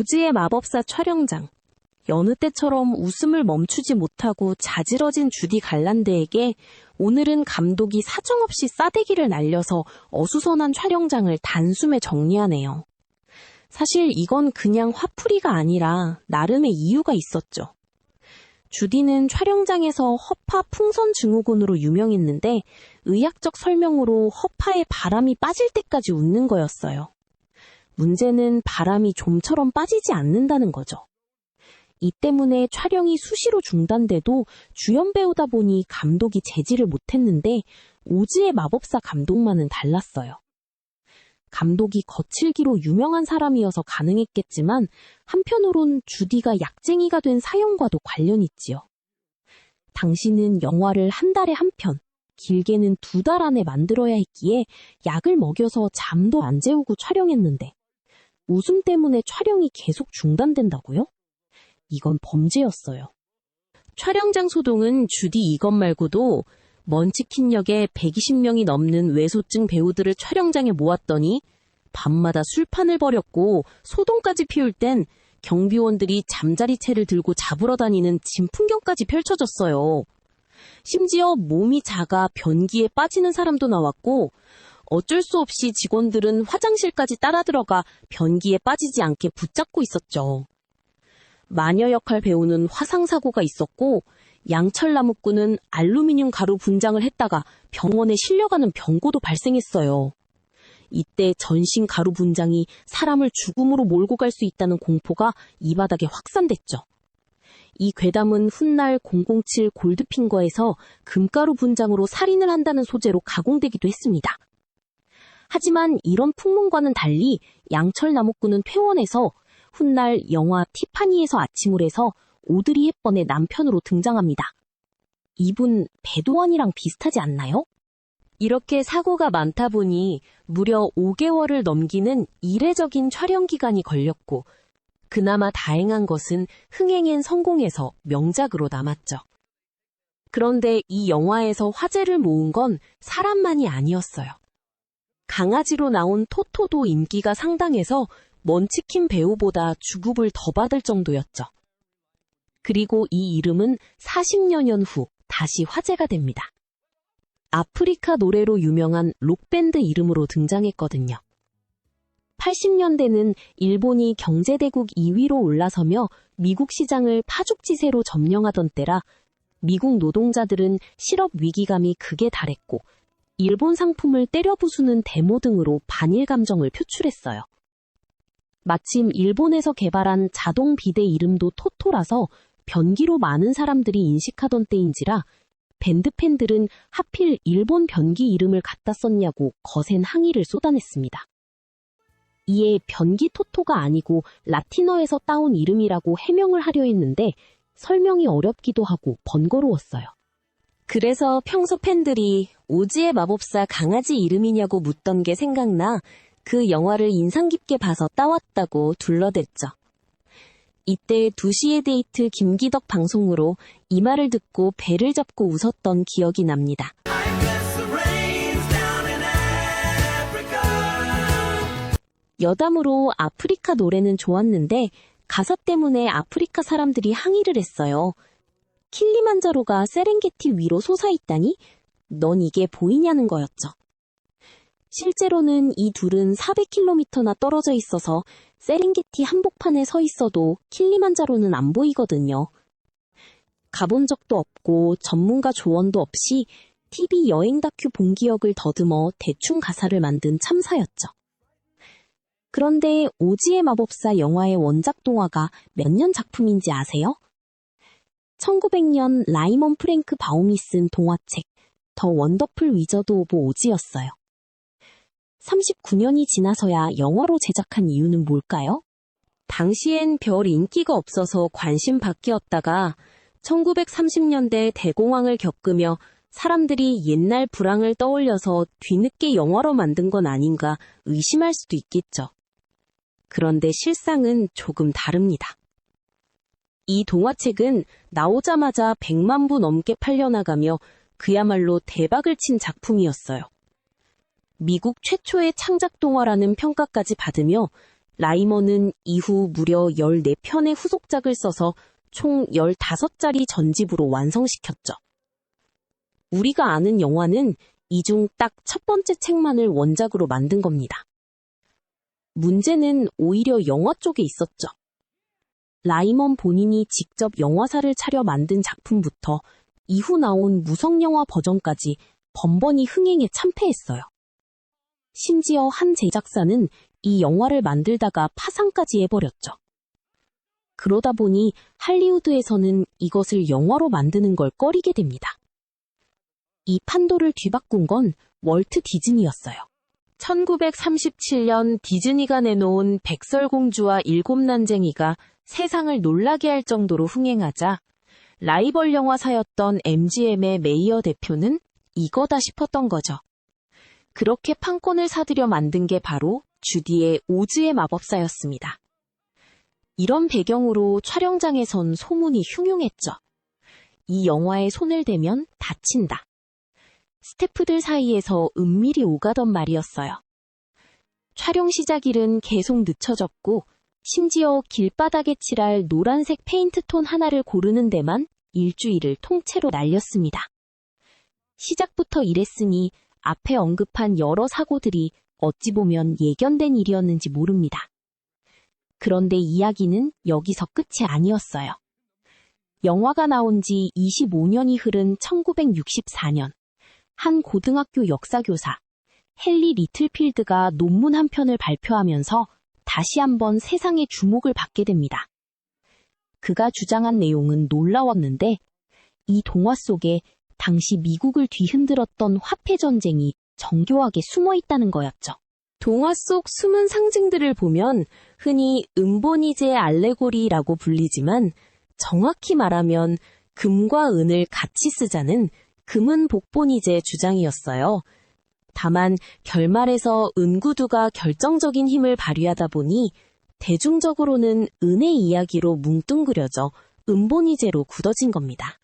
오즈의 마법사 촬영장. 여느 때처럼 웃음을 멈추지 못하고 자지러진 주디 갈란드에게 오늘은 감독이 사정없이 싸대기를 날려서 어수선한 촬영장을 단숨에 정리하네요. 사실 이건 그냥 화풀이가 아니라 나름의 이유가 있었죠. 주디는 촬영장에서 허파 풍선 증후군으로 유명했는데 의학적 설명으로 허파에 바람이 빠질 때까지 웃는 거였어요. 문제는 바람이 좀처럼 빠지지 않는다는 거죠. 이 때문에 촬영이 수시로 중단돼도 주연 배우다 보니 감독이 제지를 못했는데 오즈의 마법사 감독만은 달랐어요. 감독이 거칠기로 유명한 사람이어서 가능했겠지만 한편으론 주디가 약쟁이가 된 사연과도 관련이 있지요. 당신은 영화를 한 달에 한 편, 길게는 2달 안에 만들어야 했기에 약을 먹여서 잠도 안 재우고 촬영했는데 웃음 때문에 촬영이 계속 중단된다고요? 이건 범죄였어요. 촬영장 소동은 주디 이것 말고도 먼치킨 역에 120명이 넘는 외소증 배우들을 촬영장에 모았더니 밤마다 술판을 벌였고 소동까지 피울 땐 경비원들이 잠자리채를 들고 잡으러 다니는 진풍경까지 펼쳐졌어요. 심지어 몸이 작아 변기에 빠지는 사람도 나왔고 어쩔 수 없이 직원들은 화장실까지 따라 들어가 변기에 빠지지 않게 붙잡고 있었죠. 마녀 역할 배우는 화상사고가 있었고 양철나무꾼은 알루미늄 가루 분장을 했다가 병원에 실려가는 병고도 발생했어요. 이때 전신 가루 분장이 사람을 죽음으로 몰고 갈 수 있다는 공포가 이 바닥에 확산됐죠. 이 괴담은 훗날 007 골드핑거에서 금가루 분장으로 살인을 한다는 소재로 가공되기도 했습니다. 하지만 이런 풍문과는 달리 양철나무꾼은 퇴원해서 훗날 영화 티파니에서 아침을 해서 오드리 헵번의 남편으로 등장합니다. 이분 배도원이랑 비슷하지 않나요? 이렇게 사고가 많다 보니 무려 5개월을 넘기는 이례적인 촬영 기간이 걸렸고 그나마 다행한 것은 흥행엔 성공해서 명작으로 남았죠. 그런데 이 영화에서 화제를 모은 건 사람만이 아니었어요. 강아지로 나온 토토도 인기가 상당해서 먼치킨 배우보다 주급을 더 받을 정도였죠. 그리고 이 이름은 40여년 후 다시 화제가 됩니다. 아프리카 노래로 유명한 록밴드 이름으로 등장했거든요. 80년대는 일본이 경제대국 2위로 올라서며 미국 시장을 파죽지세로 점령하던 때라 미국 노동자들은 실업 위기감이 극에 달했고 일본 상품을 때려 부수는 데모 등으로 반일 감정을 표출했어요. 마침 일본에서 개발한 자동 비데 이름도 토토라서 변기로 많은 사람들이 인식하던 때인지라 밴드 팬들은 하필 일본 변기 이름을 갖다 썼냐고 거센 항의를 쏟아냈습니다. 이에 변기 토토가 아니고 라틴어에서 따온 이름이라고 해명을 하려 했는데 설명이 어렵기도 하고 번거로웠어요. 그래서 평소 팬들이 오즈의 마법사 강아지 이름이냐고 묻던 게 생각나 그 영화를 인상 깊게 봐서 따왔다고 둘러댔죠. 이때 2시의 데이트 김기덕 방송으로 이 말을 듣고 배를 잡고 웃었던 기억이 납니다. 여담으로 아프리카 노래는 좋았는데 가사 때문에 아프리카 사람들이 항의를 했어요. 킬리만자로가 세렝게티 위로 솟아있다니? 넌 이게 보이냐는 거였죠. 실제로는 이 둘은 400km나 떨어져 있어서 세렝게티 한복판에 서 있어도 킬리만자로는 안 보이거든요. 가본 적도 없고 전문가 조언도 없이 TV 여행 다큐 본 기억을 더듬어 대충 가사를 만든 참사였죠. 그런데 오즈의 마법사 영화의 원작 동화가 몇 년 작품인지 아세요? 1900년 라이먼 프랭크 바움이 쓴 동화책 더 원더풀 위저드 오브 오즈였어요. 39년이 지나서야 영화로 제작한 이유는 뭘까요? 당시엔 별 인기가 없어서 관심 밖이었다가 1930년대 대공황을 겪으며 사람들이 옛날 불황을 떠올려서 뒤늦게 영화로 만든 건 아닌가 의심할 수도 있겠죠. 그런데 실상은 조금 다릅니다. 이 동화책은 나오자마자 100만 부 넘게 팔려나가며 그야말로 대박을 친 작품이었어요. 미국 최초의 창작 동화라는 평가까지 받으며 라이먼은 이후 무려 14편의 후속작을 써서 총 15자리 전집으로 완성시켰죠. 우리가 아는 영화는 이 중 딱 첫 번째 책만을 원작으로 만든 겁니다. 문제는 오히려 영화 쪽에 있었죠. 라이먼 본인이 직접 영화사를 차려 만든 작품부터 이후 나온 무성영화 버전까지 번번이 흥행에 참패했어요. 심지어 한 제작사는 이 영화를 만들다가 파산까지 해버렸죠. 그러다 보니 할리우드에서는 이것을 영화로 만드는 걸 꺼리게 됩니다. 이 판도를 뒤바꾼 건 월트 디즈니였어요. 1937년 디즈니가 내놓은 백설공주와 일곱난쟁이가 세상을 놀라게 할 정도로 흥행하자 라이벌 영화사였던 MGM의 메이어 대표는 이거다 싶었던 거죠. 그렇게 판권을 사들여 만든 게 바로 주디의 오즈의 마법사였습니다. 이런 배경으로 촬영장에선 소문이 흉흉했죠. 이 영화에 손을 대면 다친다. 스태프들 사이에서 은밀히 오가던 말이었어요. 촬영 시작일은 계속 늦춰졌고 심지어 길바닥에 칠할 노란색 페인트톤 하나를 고르는 데만 일주일을 통째로 날렸습니다. 시작부터 이랬으니 앞에 언급한 여러 사고들이 어찌 보면 예견된 일이었는지 모릅니다. 그런데 이야기는 여기서 끝이 아니었어요. 영화가 나온 지 25년이 흐른 1964년, 한 고등학교 역사교사, 헨리 리틀필드가 논문 한 편을 발표하면서 다시 한번 세상의 주목을 받게 됩니다. 그가 주장한 내용은 놀라웠는데 이 동화 속에 당시 미국을 뒤흔들었던 화폐 전쟁이 정교하게 숨어 있다는 거였죠. 동화 속 숨은 상징들을 보면 흔히 은보니제 알레고리라고 불리지만 정확히 말하면 금과 은을 같이 쓰자는 금은 복본이제 주장이었어요. 다만 결말에서 은구두가 결정적인 힘을 발휘하다 보니 대중적으로는 은의 이야기로 뭉뚱그려져 은본이제로 굳어진 겁니다.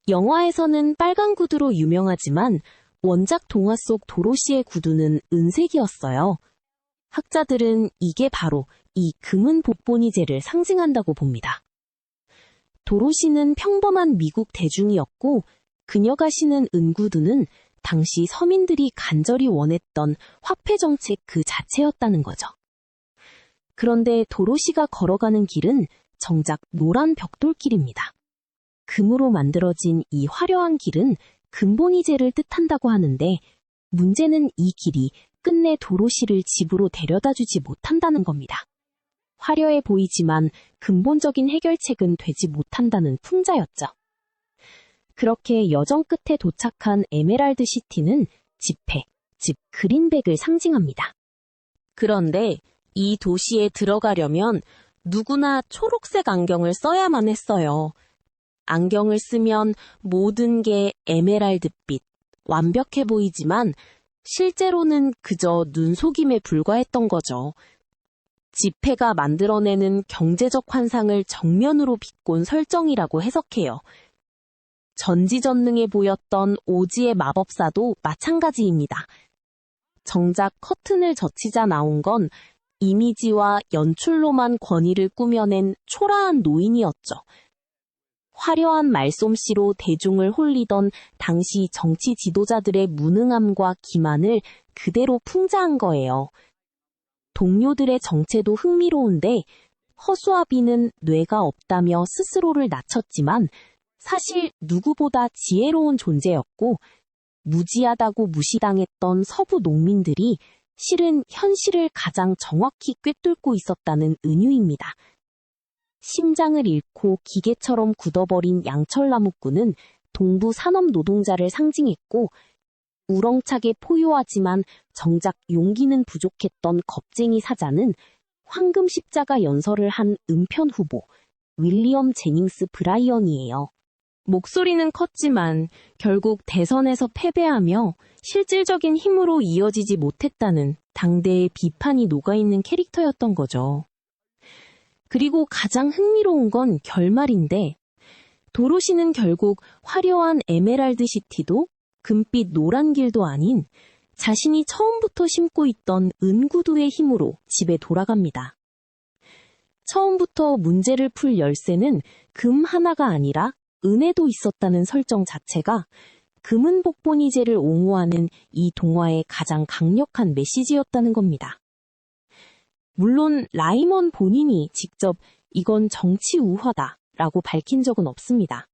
영화에서는 빨간 구두로 유명하지만 원작 동화 속 도로시의 구두는 은색이었어요. 학자들은 이게 바로 이 금은 복본이제를 상징한다고 봅니다. 도로시는 평범한 미국 대중이었고 그녀가 신은 은구두는 당시 서민들이 간절히 원했던 화폐 정책 그 자체였다는 거죠. 그런데 도로시가 걸어가는 길은 정작 노란 벽돌길입니다. 금으로 만들어진 이 화려한 길은 금본이제를 뜻한다고 하는데 문제는 이 길이 끝내 도로시를 집으로 데려다주지 못한다는 겁니다. 화려해 보이지만 근본적인 해결책은 되지 못한다는 풍자였죠. 그렇게 여정 끝에 도착한 에메랄드 시티는 지폐, 즉 그린백을 상징합니다. 그런데 이 도시에 들어가려면 누구나 초록색 안경을 써야만 했어요. 안경을 쓰면 모든 게 에메랄드빛, 완벽해 보이지만 실제로는 그저 눈속임에 불과했던 거죠. 지폐가 만들어내는 경제적 환상을 정면으로 비꼰 설정이라고 해석해요. 전지전능해 보였던 오즈의 마법사도 마찬가지입니다. 정작 커튼을 젖히자 나온 건 이미지와 연출로만 권위를 꾸며낸 초라한 노인이었죠. 화려한 말솜씨로 대중을 홀리던 당시 정치 지도자들의 무능함과 기만을 그대로 풍자한 거예요. 동료들의 정체도 흥미로운데 허수아비는 뇌가 없다며 스스로를 낮췄지만 사실 누구보다 지혜로운 존재였고 무지하다고 무시당했던 서부 농민들이 실은 현실을 가장 정확히 꿰뚫고 있었다는 은유입니다. 심장을 잃고 기계처럼 굳어버린 양철나무꾼은 동부 산업 노동자를 상징했고 우렁차게 포효하지만 정작 용기는 부족했던 겁쟁이 사자는 황금 십자가 연설을 한 은편 후보 윌리엄 제닝스 브라이언이에요. 목소리는 컸지만 결국 대선에서 패배하며 실질적인 힘으로 이어지지 못했다는 당대의 비판이 녹아있는 캐릭터였던 거죠. 그리고 가장 흥미로운 건 결말인데 도로시는 결국 화려한 에메랄드 시티도 금빛 노란 길도 아닌 자신이 처음부터 심고 있던 은구두의 힘으로 집에 돌아갑니다. 처음부터 문제를 풀 열쇠는 금 하나가 아니라 은에도 있었다는 설정 자체가 금은 복본이제를 옹호하는 이 동화의 가장 강력한 메시지였다는 겁니다. 물론 라이먼 본인이 직접 이건 정치 우화다라고 밝힌 적은 없습니다.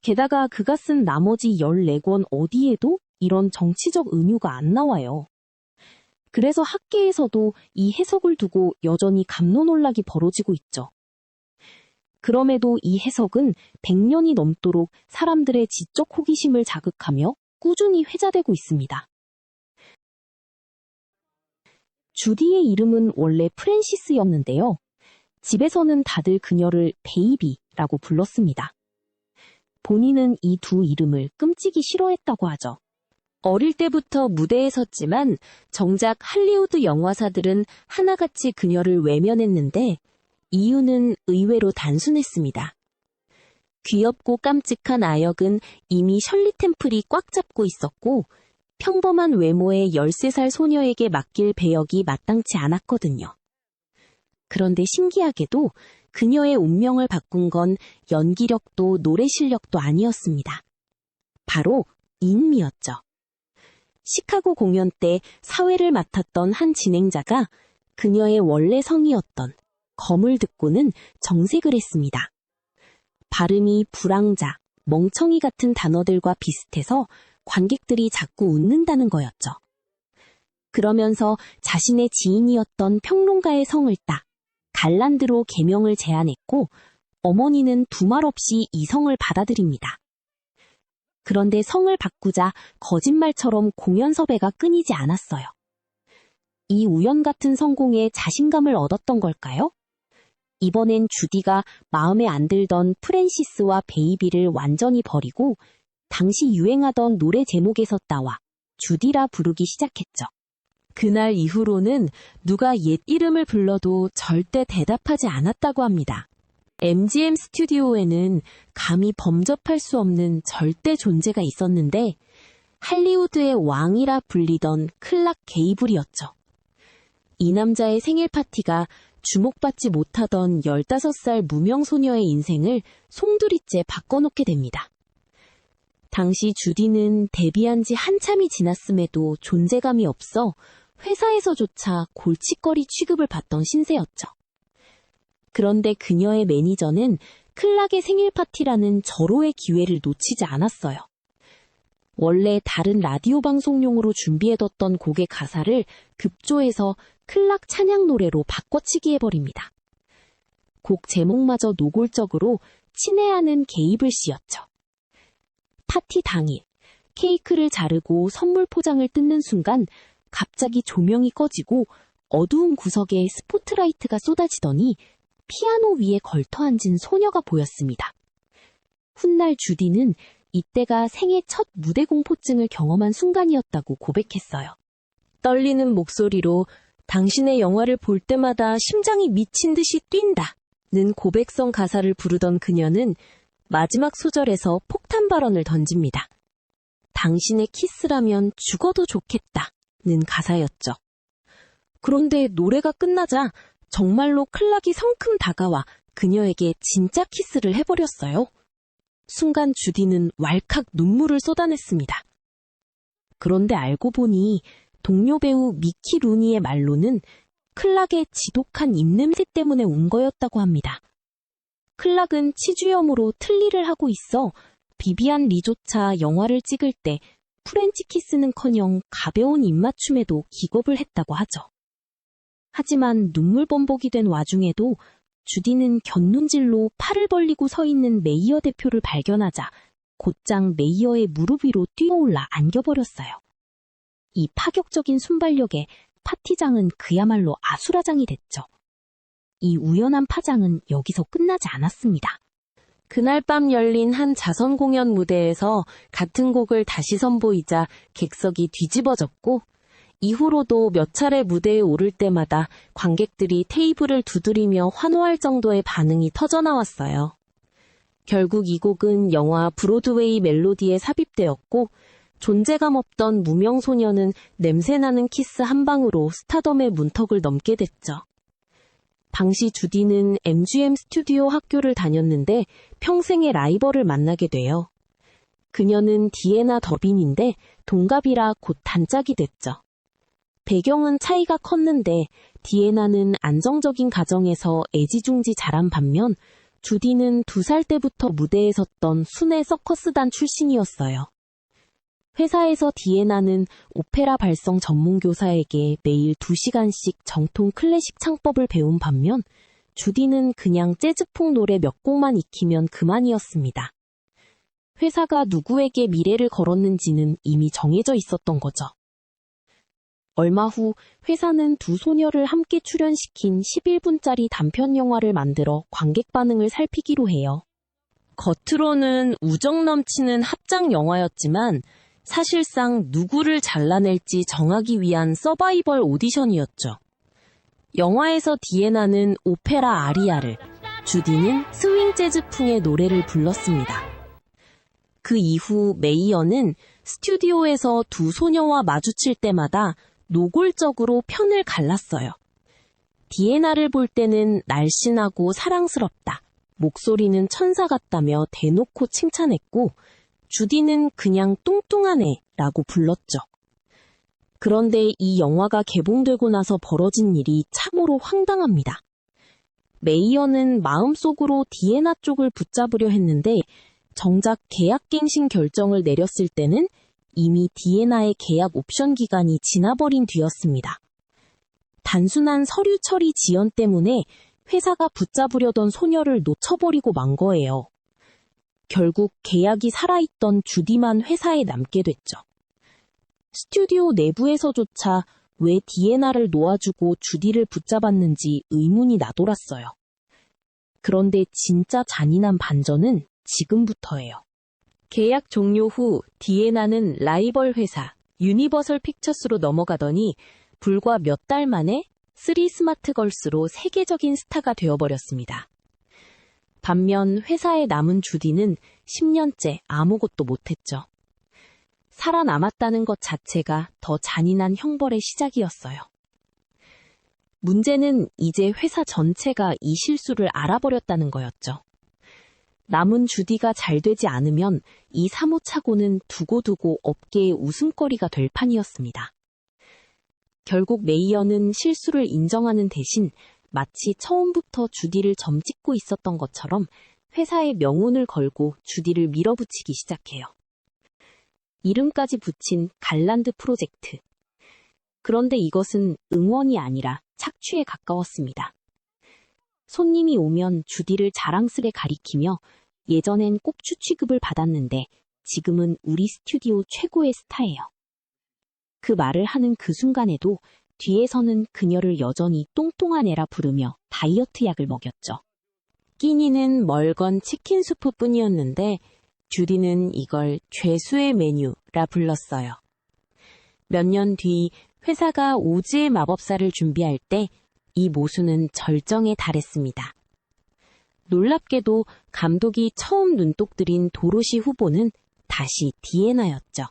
게다가 그가 쓴 나머지 14권 어디에도 이런 정치적 은유가 안 나와요. 그래서 학계에서도 이 해석을 두고 여전히 갑론논란이 벌어지고 있죠. 그럼에도 이 해석은 100년이 넘도록 사람들의 지적 호기심을 자극하며 꾸준히 회자되고 있습니다. 주디의 이름은 원래 프랜시스였는데요. 집에서는 다들 그녀를 베이비라고 불렀습니다. 본인은 이 두 이름을 끔찍이 싫어했다고 하죠. 어릴 때부터 무대에 섰지만 정작 할리우드 영화사들은 하나같이 그녀를 외면했는데 이유는 의외로 단순했습니다. 귀엽고 깜찍한 아역은 이미 셜리 템플이 꽉 잡고 있었고 평범한 외모의 13살 소녀에게 맡길 배역이 마땅치 않았거든요. 그런데 신기하게도 그녀의 운명을 바꾼 건 연기력도 노래 실력도 아니었습니다. 바로 인미였죠. 시카고 공연 때 사회를 맡았던 한 진행자가 그녀의 원래 성이었던 검을 듣고는 정색을 했습니다. 발음이 불황자, 멍청이 같은 단어들과 비슷해서 관객들이 자꾸 웃는다는 거였죠. 그러면서 자신의 지인이었던 평론가의 성을 따 갈란드로 개명을 제안했고 어머니는 두말 없이 이 성을 받아들입니다. 그런데 성을 바꾸자 거짓말처럼 공연 섭외가 끊이지 않았어요. 이 우연 같은 성공에 자신감을 얻었던 걸까요? 이번엔 주디가 마음에 안 들던 프랜시스와 베이비를 완전히 버리고 당시 유행하던 노래 제목에서 따와 주디라 부르기 시작했죠. 그날 이후로는 누가 옛 이름을 불러도 절대 대답하지 않았다고 합니다. MGM 스튜디오에는 감히 범접할 수 없는 절대 존재가 있었는데 할리우드의 왕이라 불리던 클락 게이블이었죠. 이 남자의 생일 파티가 주목받지 못하던 15살 무명소녀의 인생을 송두리째 바꿔놓게 됩니다. 당시 주디는 데뷔한 지 한참이 지났음에도 존재감이 없어 회사에서조차 골칫거리 취급을 받던 신세였죠. 그런데 그녀의 매니저는 클락의 생일 파티라는 절호의 기회를 놓치지 않았어요. 원래 다른 라디오 방송용으로 준비해뒀던 곡의 가사를 급조해서 클락 찬양 노래로 바꿔치기 해버립니다. 곡 제목마저 노골적으로 친애하는 게이블 씨였죠. 파티 당일, 케이크를 자르고 선물 포장을 뜯는 순간 갑자기 조명이 꺼지고 어두운 구석에 스포트라이트가 쏟아지더니 피아노 위에 걸터앉은 소녀가 보였습니다. 훗날 주디는 이때가 생애 첫 무대 공포증을 경험한 순간이었다고 고백했어요. 떨리는 목소리로 당신의 영화를 볼 때마다 심장이 미친 듯이 뛴다는 고백성 가사를 부르던 그녀는 마지막 소절에서 폭탄 발언을 던집니다. 당신의 키스라면 죽어도 좋겠다는 가사였죠. 그런데 노래가 끝나자 정말로 클락이 성큼 다가와 그녀에게 진짜 키스를 해버렸어요. 순간 주디는 왈칵 눈물을 쏟아냈습니다. 그런데 알고 보니 동료 배우 미키 루니의 말로는 클락의 지독한 입냄새 때문에 운 거였다고 합니다. 클락은 치주염으로 틀니를 하고 있어 비비안 리조차 영화를 찍을 때 프렌치 키스는커녕 가벼운 입맞춤에도 기겁을 했다고 하죠. 하지만 눈물 범벅이 된 와중에도 주디는 곁눈질로 팔을 벌리고 서 있는 메이어 대표를 발견하자 곧장 메이어의 무릎 위로 뛰어올라 안겨버렸어요. 이 파격적인 순발력에 파티장은 그야말로 아수라장이 됐죠. 이 우연한 파장은 여기서 끝나지 않았습니다. 그날 밤 열린 한 자선 공연 무대에서 같은 곡을 다시 선보이자 객석이 뒤집어졌고 이후로도 몇 차례 무대에 오를 때마다 관객들이 테이블을 두드리며 환호할 정도의 반응이 터져나왔어요. 결국 이 곡은 영화 브로드웨이 멜로디에 삽입되었고 존재감 없던 무명 소녀는 냄새나는 키스 한 방으로 스타덤의 문턱을 넘게 됐죠. 당시 주디는 MGM 스튜디오 학교를 다녔는데 평생의 라이벌을 만나게 돼요. 그녀는 디애나 더빈인데 동갑이라 곧 단짝이 됐죠. 배경은 차이가 컸는데 디애나는 안정적인 가정에서 애지중지 자란 반면 주디는 2살 때부터 무대에 섰던 순회 서커스단 출신이었어요. 회사에서 디애나는 오페라 발성 전문 교사에게 매일 2시간씩 정통 클래식 창법을 배운 반면 주디는 그냥 재즈풍 노래 몇 곡만 익히면 그만이었습니다. 회사가 누구에게 미래를 걸었는지는 이미 정해져 있었던 거죠. 얼마 후 회사는 두 소녀를 함께 출연시킨 11분짜리 단편 영화를 만들어 관객 반응을 살피기로 해요. 겉으로는 우정 넘치는 합작 영화였지만 사실상 누구를 잘라낼지 정하기 위한 서바이벌 오디션이었죠. 영화에서 디애나는 오페라 아리아를, 주디는 스윙 재즈풍의 노래를 불렀습니다. 그 이후 메이어는 스튜디오에서 두 소녀와 마주칠 때마다 노골적으로 편을 갈랐어요. 디애나를 볼 때는 날씬하고 사랑스럽다, 목소리는 천사 같다며 대놓고 칭찬했고 주디는 그냥 뚱뚱한 애라고 불렀죠. 그런데 이 영화가 개봉되고 나서 벌어진 일이 참으로 황당합니다. 메이어는 마음속으로 디애나 쪽을 붙잡으려 했는데 정작 계약갱신 결정을 내렸을 때는 이미 디애나의 계약 옵션 기간이 지나버린 뒤였습니다. 단순한 서류 처리 지연 때문에 회사가 붙잡으려던 소녀를 놓쳐버리고 만 거예요. 결국 계약이 살아있던 주디만 회사에 남게 됐죠. 스튜디오 내부에서조차 왜 디애나를 놓아주고 주디를 붙잡았는지 의문이 나돌았어요. 그런데 진짜 잔인한 반전은 지금부터예요. 계약 종료 후 디애나는 라이벌 회사 유니버설 픽처스로 넘어가더니 불과 몇 달 만에 3 스마트걸스로 세계적인 스타가 되어버렸습니다. 반면 회사에 남은 주디는 10년째 아무것도 못했죠. 살아남았다는 것 자체가 더 잔인한 형벌의 시작이었어요. 문제는 이제 회사 전체가 이 실수를 알아버렸다는 거였죠. 남은 주디가 잘 되지 않으면 이 사모차고는 두고두고 업계의 웃음거리가 될 판이었습니다. 결국 메이어는 실수를 인정하는 대신 마치 처음부터 주디를 점찍고 있었던 것처럼 회사의 명운을 걸고 주디를 밀어붙이기 시작해요. 이름까지 붙인 갈란드 프로젝트. 그런데 이것은 응원이 아니라 착취에 가까웠습니다. 손님이 오면 주디를 자랑스레 가리키며 예전엔 꼽주 취급을 받았는데 지금은 우리 스튜디오 최고의 스타예요. 그 말을 하는 그 순간에도 뒤에서는 그녀를 여전히 똥똥한 애라 부르며 다이어트 약을 먹였죠. 끼니는 멀건 치킨 수프뿐이었는데 주디는 이걸 죄수의 메뉴라 불렀어요. 몇 년 뒤 회사가 오즈의 마법사를 준비할 때 이 모수는 절정에 달했습니다. 놀랍게도 감독이 처음 눈독 들인 도로시 후보는 다시 디애나였죠.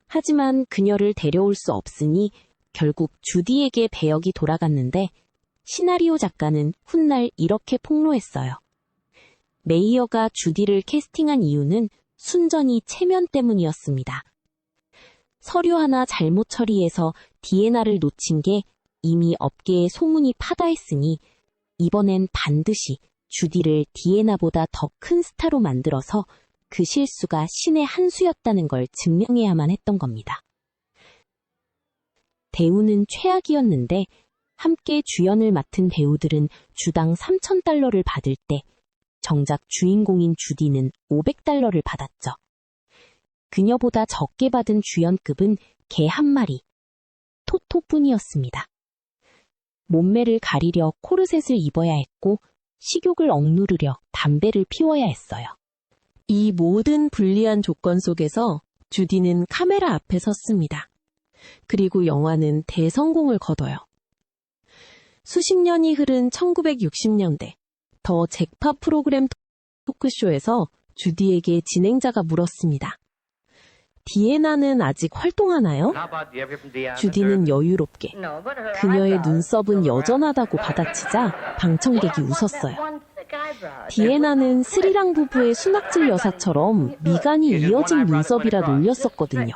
하지만 그녀를 데려올 수 없으니 결국 주디에게 배역이 돌아갔는데 시나리오 작가는 훗날 이렇게 폭로했어요. 메이어가 주디를 캐스팅한 이유는 순전히 체면 때문이었습니다. 서류 하나 잘못 처리해서 디애나를 놓친 게 이미 업계에 소문이 파다했으니 이번엔 반드시 주디를 디애나보다 더 큰 스타로 만들어서 그 실수가 신의 한 수였다는 걸 증명해야만 했던 겁니다. 대우는 최악이었는데 함께 주연을 맡은 배우들은 주당 $3,000를 받을 때 정작 주인공인 주디는 $500를 받았죠. 그녀보다 적게 받은 주연급은 개 한 마리, 토토뿐이었습니다. 몸매를 가리려 코르셋을 입어야 했고 식욕을 억누르려 담배를 피워야 했어요. 이 모든 불리한 조건 속에서 주디는 카메라 앞에 섰습니다. 그리고 영화는 대성공을 거둬요. 수십 년이 흐른 1960년대 더 잭팟 프로그램 토크쇼에서 주디에게 진행자가 물었습니다. 디애나는 아직 활동하나요? 주디는 여유롭게 그녀의 눈썹은 여전하다고 받아치자 방청객이 웃었어요. 디애나는 스리랑 부부의 순학질 여사처럼 미간이 이어진 눈썹이라 놀렸었거든요.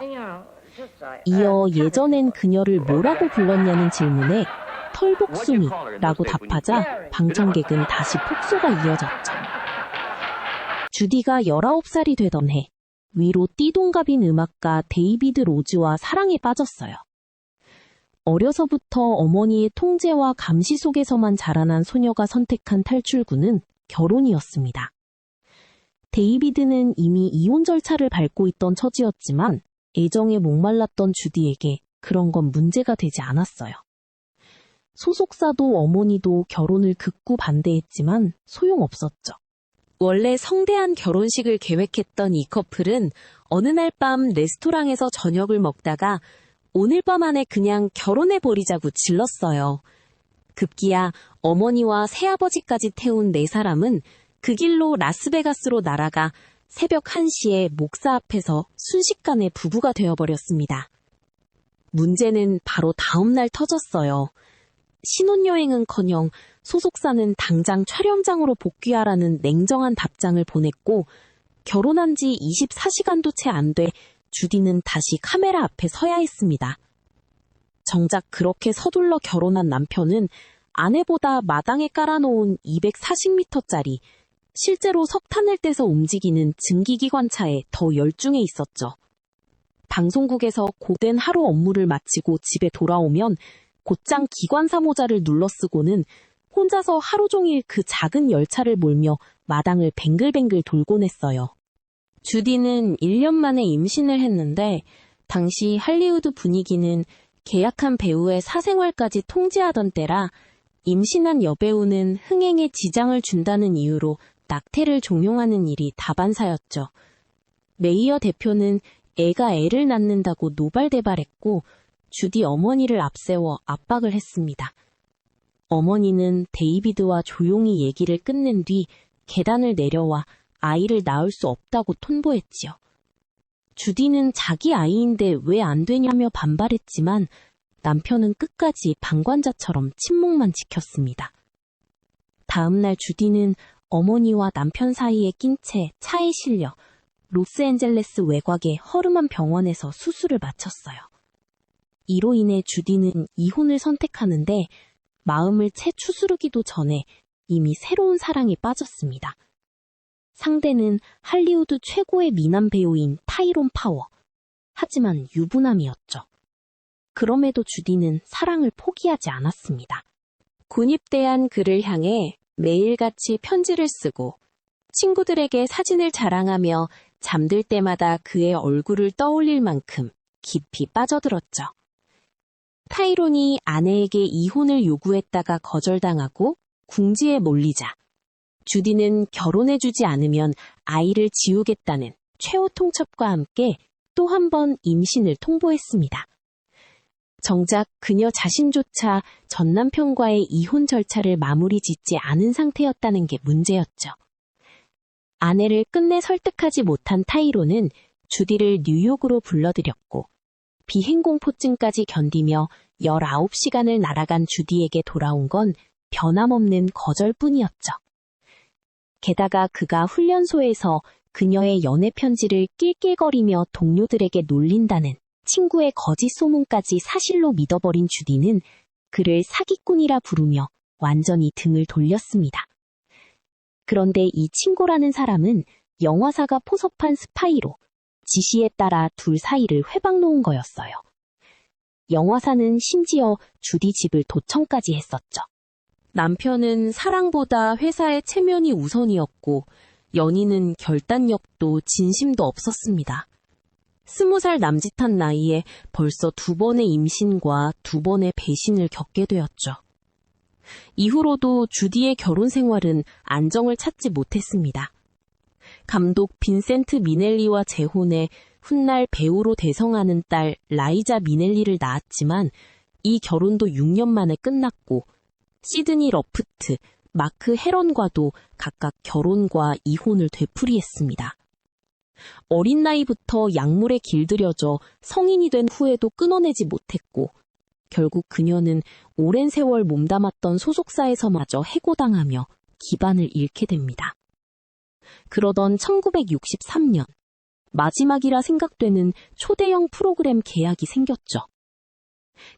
이어 예전엔 그녀를 뭐라고 불렀냐는 질문에 털복숭이라고 답하자 방청객은 다시 폭소가 이어졌죠. 주디가 19살이 되던 해, 위로 띠동갑인 음악가 데이비드 로즈와 사랑에 빠졌어요. 어려서부터 어머니의 통제와 감시 속에서만 자라난 소녀가 선택한 탈출구는 결혼이었습니다. 데이비드는 이미 이혼 절차를 밟고 있던 처지였지만 애정에 목말랐던 주디에게 그런 건 문제가 되지 않았어요. 소속사도 어머니도 결혼을 극구 반대했지만 소용없었죠. 원래 성대한 결혼식을 계획했던 이 커플은 어느 날 밤 레스토랑에서 저녁을 먹다가 오늘 밤 안에 그냥 결혼해버리자고 질렀어요. 급기야 어머니와 새아버지까지 태운 네 사람은 그 길로 라스베가스로 날아가 새벽 1시에 목사 앞에서 순식간에 부부가 되어버렸습니다. 문제는 바로 다음 날 터졌어요. 신혼여행은커녕 소속사는 당장 촬영장으로 복귀하라는 냉정한 답장을 보냈고 결혼한 지 24시간도 채 안 돼 주디는 다시 카메라 앞에 서야 했습니다. 정작 그렇게 서둘러 결혼한 남편은 아내보다 마당에 깔아놓은 240m짜리 실제로 석탄을 떼서 움직이는 증기기관차에 더 열중해 있었죠. 방송국에서 고된 하루 업무를 마치고 집에 돌아오면 곧장 기관사 모자를 눌러쓰고는 혼자서 하루 종일 그 작은 열차를 몰며 마당을 뱅글뱅글 돌곤 했어요. 주디는 1년 만에 임신을 했는데 당시 할리우드 분위기는 계약한 배우의 사생활까지 통제하던 때라 임신한 여배우는 흥행에 지장을 준다는 이유로 낙태를 종용하는 일이 다반사였죠. 메이어 대표는 애가 애를 낳는다고 노발대발했고 주디 어머니를 앞세워 압박을 했습니다. 어머니는 데이비드와 조용히 얘기를 끝낸 뒤 계단을 내려와 아이를 낳을 수 없다고 통보했지요. 주디는 자기 아이인데 왜 안 되냐며 반발했지만 남편은 끝까지 방관자처럼 침묵만 지켰습니다. 다음 날 주디는 어머니와 남편 사이에 낀 채 차에 실려 로스앤젤레스 외곽의 허름한 병원에서 수술을 마쳤어요. 이로 인해 주디는 이혼을 선택하는데 마음을 채 추스르기도 전에 이미 새로운 사랑에 빠졌습니다. 상대는 할리우드 최고의 미남 배우인 타이론 파워. 하지만 유부남이었죠. 그럼에도 주디는 사랑을 포기하지 않았습니다. 군입대한 그를 향해 매일같이 편지를 쓰고 친구들에게 사진을 자랑하며 잠들 때마다 그의 얼굴을 떠올릴 만큼 깊이 빠져들었죠. 타이론이 아내에게 이혼을 요구했다가 거절당하고 궁지에 몰리자 주디는 결혼해주지 않으면 아이를 지우겠다는 최후 통첩과 함께 또 한 번 임신을 통보했습니다. 정작 그녀 자신조차 전 남편과의 이혼 절차를 마무리 짓지 않은 상태였다는 게 문제였죠. 아내를 끝내 설득하지 못한 타이로는 주디를 뉴욕으로 불러들였고 비행공포증까지 견디며 19시간을 날아간 주디에게 돌아온 건 변함없는 거절뿐이었죠. 게다가 그가 훈련소에서 그녀의 연애 편지를 낄낄거리며 동료들에게 놀린다는 친구의 거짓 소문까지 사실로 믿어버린 주디는 그를 사기꾼이라 부르며 완전히 등을 돌렸습니다. 그런데 이 친구라는 사람은 영화사가 포섭한 스파이로 지시에 따라 둘 사이를 회방 놓은 거였어요. 영화사는 심지어 주디 집을 도청까지 했었죠. 남편은 사랑보다 회사의 체면이 우선이었고 연인은 결단력도 진심도 없었습니다. 20살 남짓한 나이에 벌써 2번의 임신과 2번의 배신을 겪게 되었죠. 이후로도 주디의 결혼 생활은 안정을 찾지 못했습니다. 감독 빈센트 미넬리와 재혼해 훗날 배우로 대성하는 딸 라이자 미넬리를 낳았지만 이 결혼도 6년 만에 끝났고 시드니 러프트, 마크 헤런과도 각각 결혼과 이혼을 되풀이했습니다. 어린 나이부터 약물에 길들여져 성인이 된 후에도 끊어내지 못했고 결국 그녀는 오랜 세월 몸담았던 소속사에서마저 해고당하며 기반을 잃게 됩니다. 그러던 1963년 마지막이라 생각되는 초대형 프로그램 계약이 생겼죠.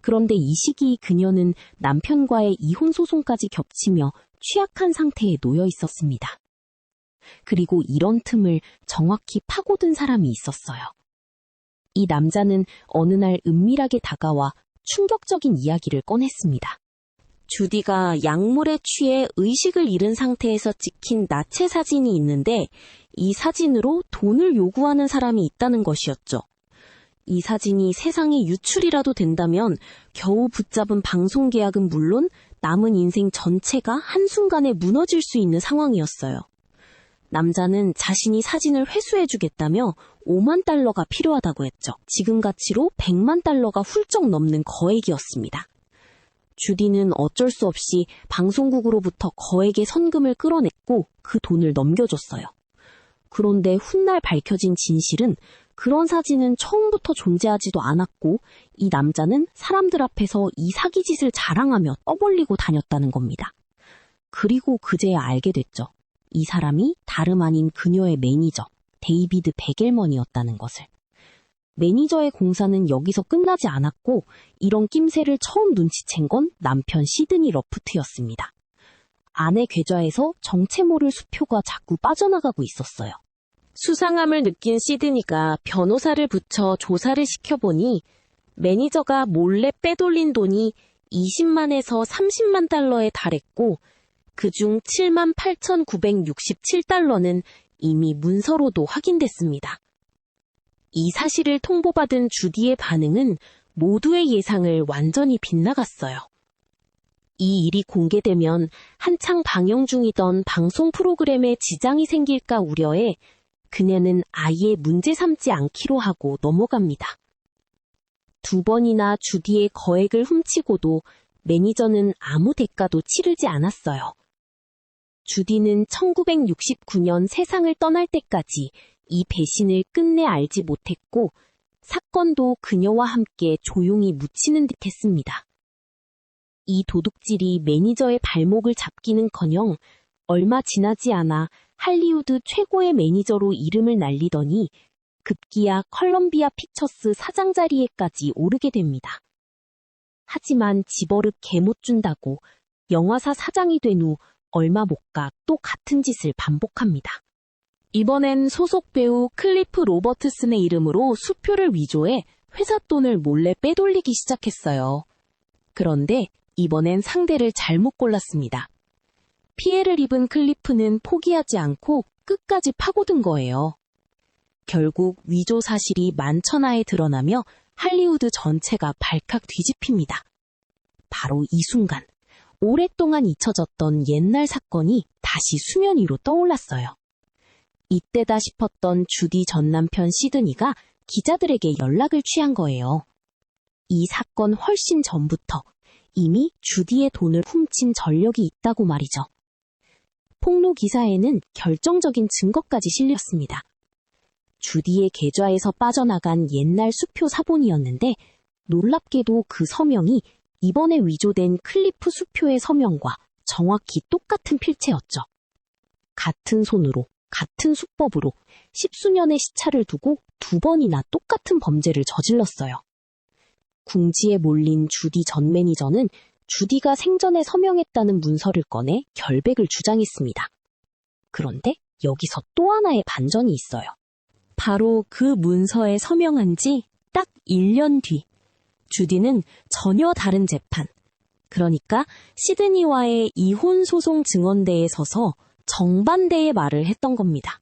그런데 이 시기 그녀는 남편과의 이혼 소송까지 겹치며 취약한 상태에 놓여 있었습니다. 그리고 이런 틈을 정확히 파고든 사람이 있었어요. 이 남자는 어느 날 은밀하게 다가와 충격적인 이야기를 꺼냈습니다. 주디가 약물에 취해 의식을 잃은 상태에서 찍힌 나체 사진이 있는데 이 사진으로 돈을 요구하는 사람이 있다는 것이었죠. 이 사진이 세상에 유출이라도 된다면 겨우 붙잡은 방송 계약은 물론 남은 인생 전체가 한순간에 무너질 수 있는 상황이었어요. 남자는 자신이 사진을 회수해주겠다며 5만 달러가 필요하다고 했죠. 지금 가치로 100만 달러가 훌쩍 넘는 거액이었습니다. 주디는 어쩔 수 없이 방송국으로부터 거액의 선금을 끌어냈고 그 돈을 넘겨줬어요. 그런데 훗날 밝혀진 진실은 그런 사진은 처음부터 존재하지도 않았고 이 남자는 사람들 앞에서 이 사기짓을 자랑하며 떠벌리고 다녔다는 겁니다. 그리고 그제야 알게 됐죠. 이 사람이 다름 아닌 그녀의 매니저 데이비드 베겔먼이었다는 것을. 매니저의 공사는 여기서 끝나지 않았고 이런 낌새를 처음 눈치챈 건 남편 시드니 러프트였습니다. 아내 계좌에서 정체 모를 수표가 자꾸 빠져나가고 있었어요. 수상함을 느낀 시드니가 변호사를 붙여 조사를 시켜보니 매니저가 몰래 빼돌린 돈이 20만에서 30만 달러에 달했고 그중 78,967달러는 이미 문서로도 확인됐습니다. 이 사실을 통보받은 주디의 반응은 모두의 예상을 완전히 빗나갔어요. 이 일이 공개되면 한창 방영 중이던 방송 프로그램에 지장이 생길까 우려해 그녀는 아예 문제 삼지 않기로 하고 넘어갑니다. 2번이나 주디의 거액을 훔치고도 매니저는 아무 대가도 치르지 않았어요. 주디는 1969년 세상을 떠날 때까지 이 배신을 끝내 알지 못했고 사건도 그녀와 함께 조용히 묻히는 듯했습니다. 이 도둑질이 매니저의 발목을 잡기는커녕 얼마 지나지 않아 할리우드 최고의 매니저로 이름을 날리더니 급기야 컬럼비아 픽처스 사장 자리에까지 오르게 됩니다. 하지만 집어릇 개 못 준다고 영화사 사장이 된 후 얼마 못 가 또 같은 짓을 반복합니다. 이번엔 소속 배우 클리프 로버트슨의 이름으로 수표를 위조해 회사 돈을 몰래 빼돌리기 시작했어요. 그런데 이번엔 상대를 잘못 골랐습니다. 피해를 입은 클리프는 포기하지 않고 끝까지 파고든 거예요. 결국 위조 사실이 만천하에 드러나며 할리우드 전체가 발칵 뒤집힙니다. 바로 이 순간 오랫동안 잊혀졌던 옛날 사건이 다시 수면 위로 떠올랐어요. 이때다 싶었던 주디 전 남편 시드니가 기자들에게 연락을 취한 거예요. 이 사건 훨씬 전부터 이미 주디의 돈을 훔친 전력이 있다고 말이죠. 폭로 기사에는 결정적인 증거까지 실렸습니다. 주디의 계좌에서 빠져나간 옛날 수표 사본이었는데 놀랍게도 그 서명이 이번에 위조된 클리프 수표의 서명과 정확히 똑같은 필체였죠. 같은 손으로, 같은 수법으로 10수년의 시차를 두고 2번이나 똑같은 범죄를 저질렀어요. 궁지에 몰린 주디 전 매니저는 주디가 생전에 서명했다는 문서를 꺼내 결백을 주장했습니다. 그런데 여기서 또 하나의 반전이 있어요. 바로 그 문서에 서명한 지 딱 1년 뒤, 주디는 전혀 다른 재판, 그러니까 시드니와의 이혼 소송 증언대에 서서 정반대의 말을 했던 겁니다.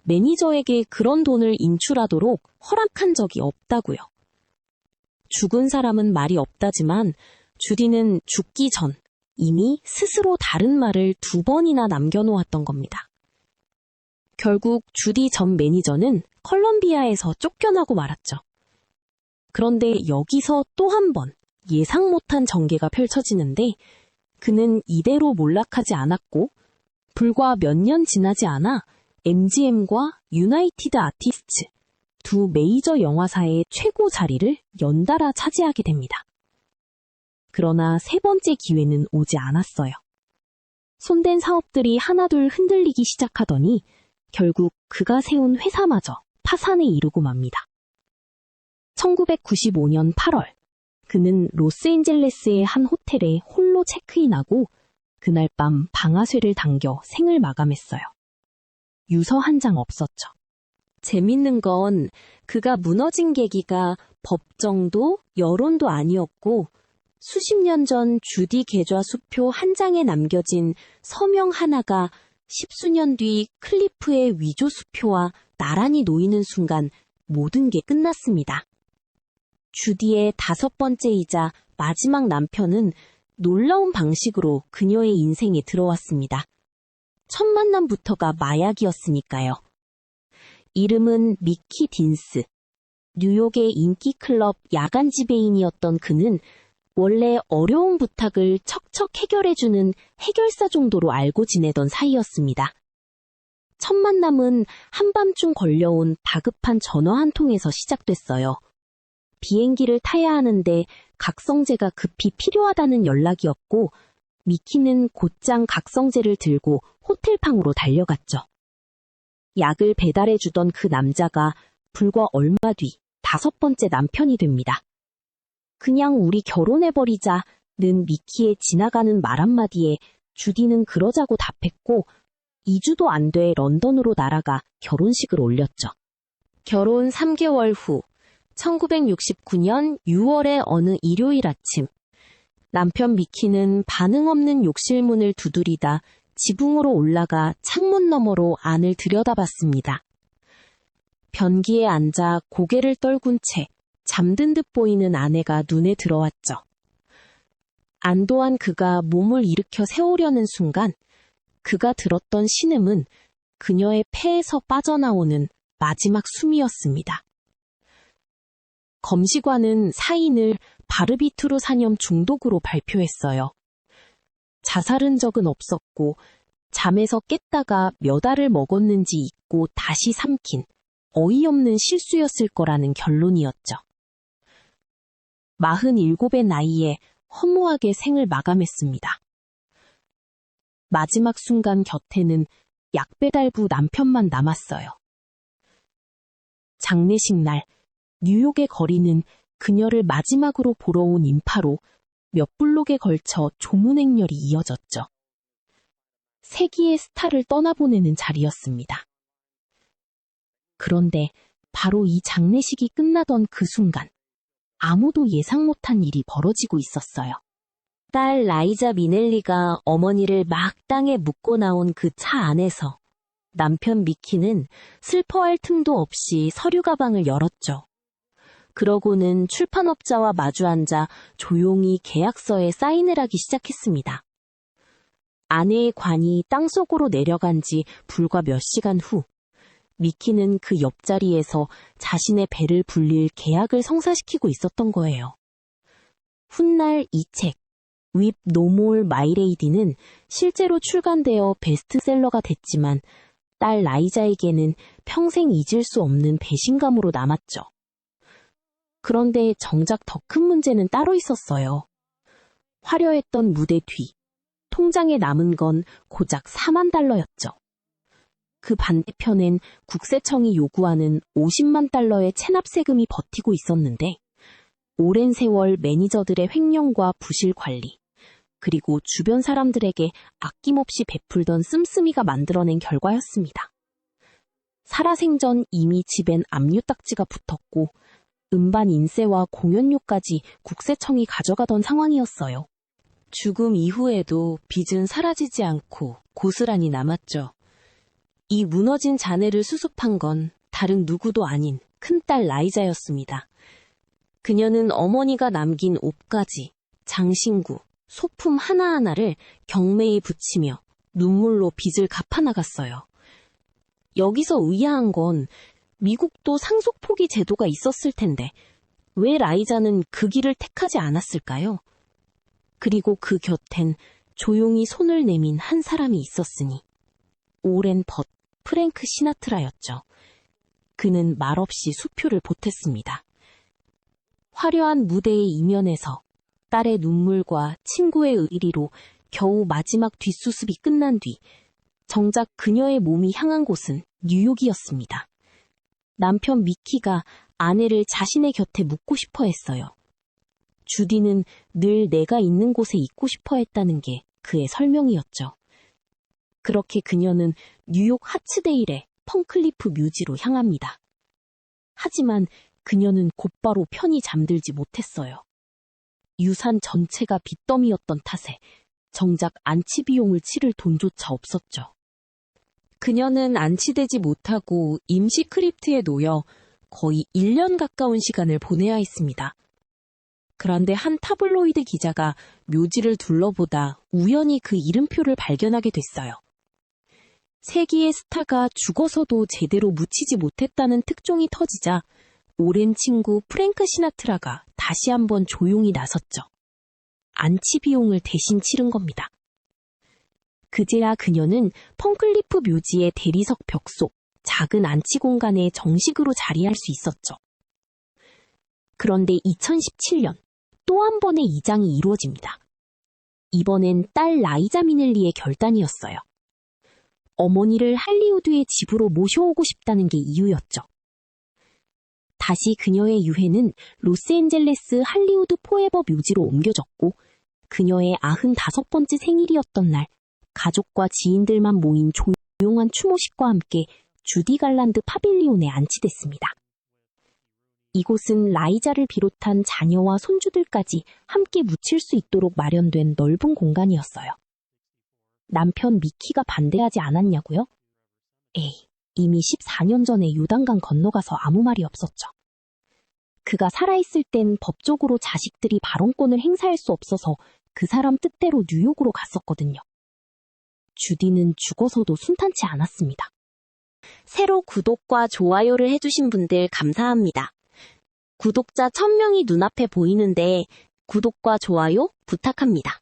매니저에게 그런 돈을 인출하도록 허락한 적이 없다고요. 죽은 사람은 말이 없다지만 주디는 죽기 전 이미 스스로 다른 말을 2번이나 남겨놓았던 겁니다. 결국 주디 전 매니저는 컬럼비아에서 쫓겨나고 말았죠. 그런데 여기서 또 한 번 예상 못한 전개가 펼쳐지는데 그는 이대로 몰락하지 않았고 불과 몇 년 지나지 않아 MGM과 유나이티드 아티스츠 두 메이저 영화사의 최고 자리를 연달아 차지하게 됩니다. 그러나 세 번째 기회는 오지 않았어요. 손댄 사업들이 하나둘 흔들리기 시작하더니 결국 그가 세운 회사마저 파산에 이르고 맙니다. 1995년 8월, 그는 로스앤젤레스의 한 호텔에 홀로 체크인하고 그날 밤 방아쇠를 당겨 생을 마감했어요. 유서 한 장 없었죠. 재밌는 건 그가 무너진 계기가 법정도 여론도 아니었고 수십 년 전 주디 계좌 수표 한 장에 남겨진 서명 하나가 십수년 뒤 클리프의 위조 수표와 나란히 놓이는 순간 모든 게 끝났습니다. 주디의 5번째이자 마지막 남편은 놀라운 방식으로 그녀의 인생에 들어왔습니다. 첫 만남부터가 마약이었으니까요. 이름은 미키 딘스. 뉴욕의 인기 클럽 야간 지배인이었던 그는 원래 어려운 부탁을 척척 해결해주는 해결사 정도로 알고 지내던 사이였습니다. 첫 만남은 한밤중 걸려온 다급한 전화 한 통에서 시작됐어요. 비행기를 타야 하는데 각성제가 급히 필요하다는 연락이었고 미키는 곧장 각성제를 들고 호텔방으로 달려갔죠. 약을 배달해주던 그 남자가 불과 얼마 뒤 5번째 남편이 됩니다. 그냥 우리 결혼해버리자는 미키의 지나가는 말 한마디에 주디는 그러자고 답했고 2주도 안 돼 런던으로 날아가 결혼식을 올렸죠. 결혼 3개월 후 1969년 6월의 어느 일요일 아침, 남편 미키는 반응 없는 욕실 문을 두드리다 지붕으로 올라가 창문 너머로 안을 들여다봤습니다. 변기에 앉아 고개를 떨군 채 잠든 듯 보이는 아내가 눈에 들어왔죠. 안도한 그가 몸을 일으켜 세우려는 순간 그가 들었던 신음은 그녀의 폐에서 빠져나오는 마지막 숨이었습니다. 검시관은 사인을 바르비투르산염 중독으로 발표했어요. 자살 흔적은 없었고 잠에서 깼다가 몇 알을 먹었는지 잊고 다시 삼킨 어이없는 실수였을 거라는 결론이었죠. 47의 나이에 허무하게 생을 마감했습니다. 마지막 순간 곁에는 약배달부 남편만 남았어요. 장례식 날 뉴욕의 거리는 그녀를 마지막으로 보러 온 인파로 몇 블록에 걸쳐 조문행렬이 이어졌죠. 세기의 스타를 떠나보내는 자리였습니다. 그런데 바로 이 장례식이 끝나던 그 순간 아무도 예상 못한 일이 벌어지고 있었어요. 딸 라이자 미넬리가 어머니를 막 땅에 묻고 나온 그 차 안에서 남편 미키는 슬퍼할 틈도 없이 서류 가방을 열었죠. 그러고는 출판업자와 마주 앉아 조용히 계약서에 사인을 하기 시작했습니다. 아내의 관이 땅속으로 내려간 지 불과 몇 시간 후, 미키는 그 옆자리에서 자신의 배를 불릴 계약을 성사시키고 있었던 거예요. 훗날 이 책, With No More My Lady는 실제로 출간되어 베스트셀러가 됐지만 딸 라이자에게는 평생 잊을 수 없는 배신감으로 남았죠. 그런데 정작 더 큰 문제는 따로 있었어요. 화려했던 무대 뒤, 통장에 남은 건 고작 $40,000였죠. 그 반대편엔 국세청이 요구하는 $500,000의 체납세금이 버티고 있었는데 오랜 세월 매니저들의 횡령과 부실 관리, 그리고 주변 사람들에게 아낌없이 베풀던 씀씀이가 만들어낸 결과였습니다. 살아생전 이미 집엔 압류딱지가 붙었고 음반 인세와 공연료까지 국세청이 가져가던 상황이었어요. 죽음 이후에도 빚은 사라지지 않고 고스란히 남았죠. 이 무너진 잔해를 수습한 건 다른 누구도 아닌 큰딸 라이자였습니다. 그녀는 어머니가 남긴 옷가지, 장신구, 소품 하나하나를 경매에 붙이며 눈물로 빚을 갚아나갔어요. 여기서 의아한 건 미국도 상속포기 제도가 있었을 텐데 왜 라이자는 그 길을 택하지 않았을까요? 그리고 그 곁엔 조용히 손을 내민 한 사람이 있었으니 오랜 벗 프랭크 시나트라였죠. 그는 말없이 수표를 보탰습니다. 화려한 무대의 이면에서 딸의 눈물과 친구의 의리로 겨우 마지막 뒷수습이 끝난 뒤 정작 그녀의 몸이 향한 곳은 뉴욕이었습니다. 남편 미키가 아내를 자신의 곁에 묻고 싶어 했어요. 주디는 늘 내가 있는 곳에 있고 싶어 했다는 게 그의 설명이었죠. 그렇게 그녀는 뉴욕 하츠데일의 펑클리프 뮤지로 향합니다. 하지만 그녀는 곧바로 편히 잠들지 못했어요. 유산 전체가 빚더미였던 탓에 정작 안치 비용을 치를 돈조차 없었죠. 그녀는 안치되지 못하고 임시 크립트에 놓여 거의 1년 가까운 시간을 보내야 했습니다. 그런데 한 타블로이드 기자가 묘지를 둘러보다 우연히 그 이름표를 발견하게 됐어요. 세기의 스타가 죽어서도 제대로 묻히지 못했다는 특종이 터지자 오랜 친구 프랭크 시나트라가 다시 한번 조용히 나섰죠. 안치 비용을 대신 치른 겁니다. 그제야 그녀는 펑클리프 묘지의 대리석 벽 속 작은 안치 공간에 정식으로 자리할 수 있었죠. 그런데 2017년 또 한 번의 이장이 이루어집니다. 이번엔 딸 라이자 미넬리의 결단이었어요. 어머니를 할리우드의 집으로 모셔오고 싶다는 게 이유였죠. 다시 그녀의 유해는 로스앤젤레스 할리우드 포에버 묘지로 옮겨졌고 그녀의 95번째 생일이었던 날 가족과 지인들만 모인 조용한 추모식과 함께 주디 갈란드 파빌리온에 안치됐습니다. 이곳은 라이자를 비롯한 자녀와 손주들까지 함께 묻힐 수 있도록 마련된 넓은 공간이었어요. 남편 미키가 반대하지 않았냐고요? 에이, 이미 14년 전에 요단강 건너가서 아무 말이 없었죠. 그가 살아있을 땐 법적으로 자식들이 발언권을 행사할 수 없어서 그 사람 뜻대로 뉴욕으로 갔었거든요. 주디는 죽어서도 순탄치 않았습니다. 새로 구독과 좋아요를 해주신 분들 감사합니다. 구독자 1000명이 눈앞에 보이는데 구독과 좋아요 부탁합니다.